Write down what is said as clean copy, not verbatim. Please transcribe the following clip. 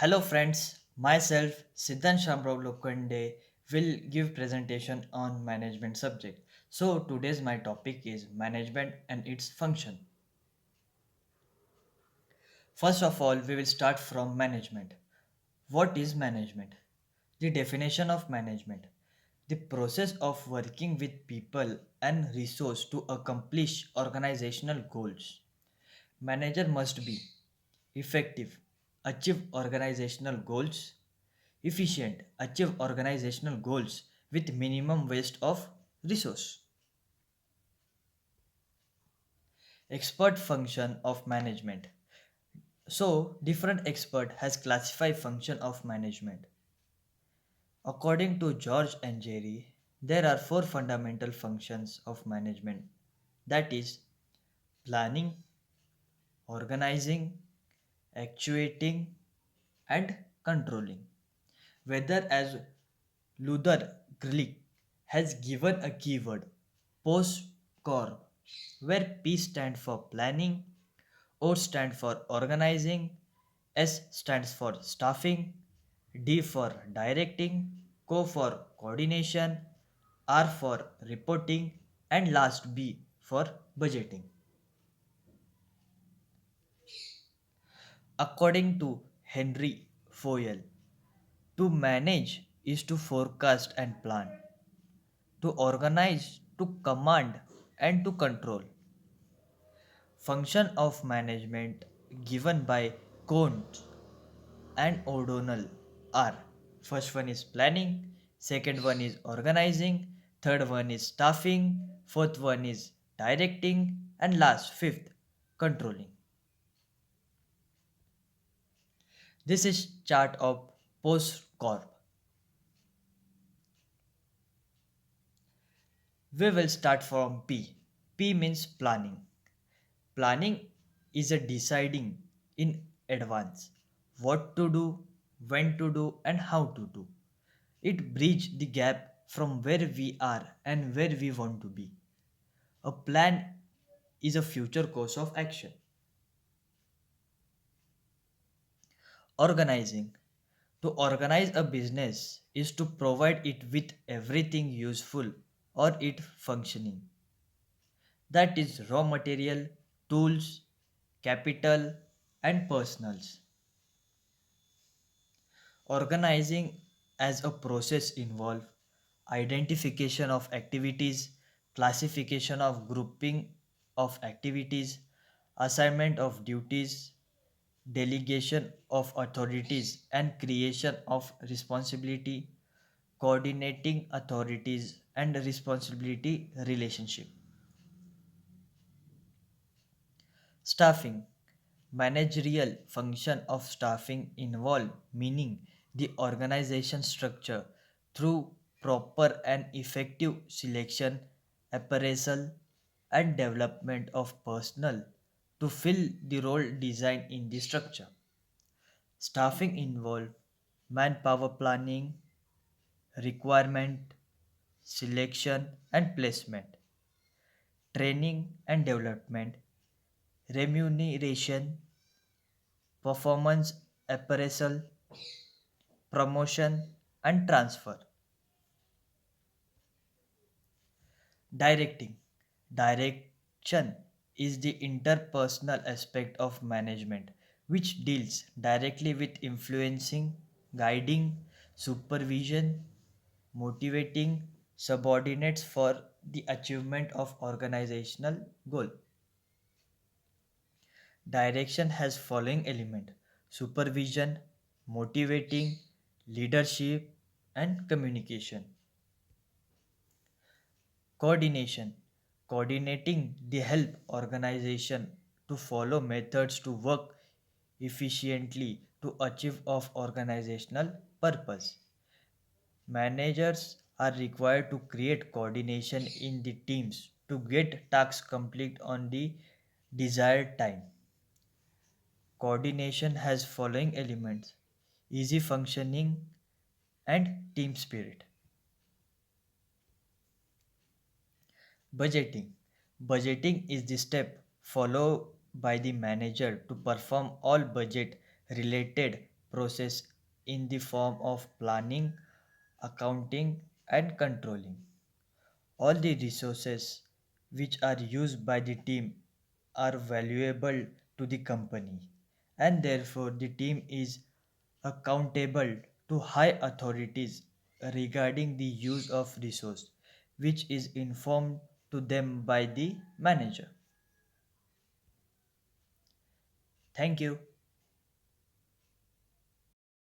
Hello friends, myself Siddhan Shamrav Lokande will give presentation on management subject. So today's my topic is management and its function. First of all, we will start from management. What is management? The definition of management. The process of working with people and resource to accomplish organizational goals. Manager must be effective, achieve organizational goals, efficient, achieve organizational goals with minimum waste of resource. Expert function of management. So, different expert has classified function of management. According to George and Jerry, there are four fundamental functions of management. That is planning, organizing, actuating, and controlling. Whether as Luther Grillich has given a keyword post-corp where P stands for planning, O stands for organizing, S stands for staffing, D for directing, Co for coordination, R for reporting, and last B for budgeting. According to Henry Foyle, to manage is to forecast and plan, to organize, to command, and to control. Function of management given by Cohn and O'Donnell are: first one is planning, second one is organizing, third one is staffing, fourth one is directing, and last fifth controlling. This is chart of Post Corp. We will start from P. P means planning. Planning is a deciding in advance what to do, when to do, and how to do. It bridges the gap from where we are and where we want to be. A plan is a future course of action. Organizing. To organize a business is to provide it with everything useful or it functioning. That is raw material, tools, capital, and personals. Organizing as a process involve identification of activities, classification of grouping of activities, assignment of duties, delegation of authorities and creation of responsibility, coordinating authorities and responsibility relationship. Staffing. Managerial function of staffing involve meaning the organization structure through proper and effective selection, appraisal, and development of personnel to fill the role designed in the structure. Staffing involve manpower planning, requirement, selection and placement, training and development, remuneration, performance appraisal, promotion, and transfer. Directing. Direction is the interpersonal aspect of management which deals directly with influencing, guiding, supervision, motivating subordinates for the achievement of organizational goal. Direction has following element: supervision, motivating, leadership, and communication. Coordination. Coordinating the help organization to follow methods to work efficiently to achieve of organizational purpose. Managers are required to create coordination in the teams to get tasks complete on the desired time. Coordination has following elements: easy functioning and team spirit. Budgeting. Budgeting is the step followed by the manager to perform all budget related process in the form of planning, accounting, and controlling. All the resources which are used by the team are valuable to the company, and therefore the team is accountable to high authorities regarding the use of resource which is informed to them by the manager. Thank you.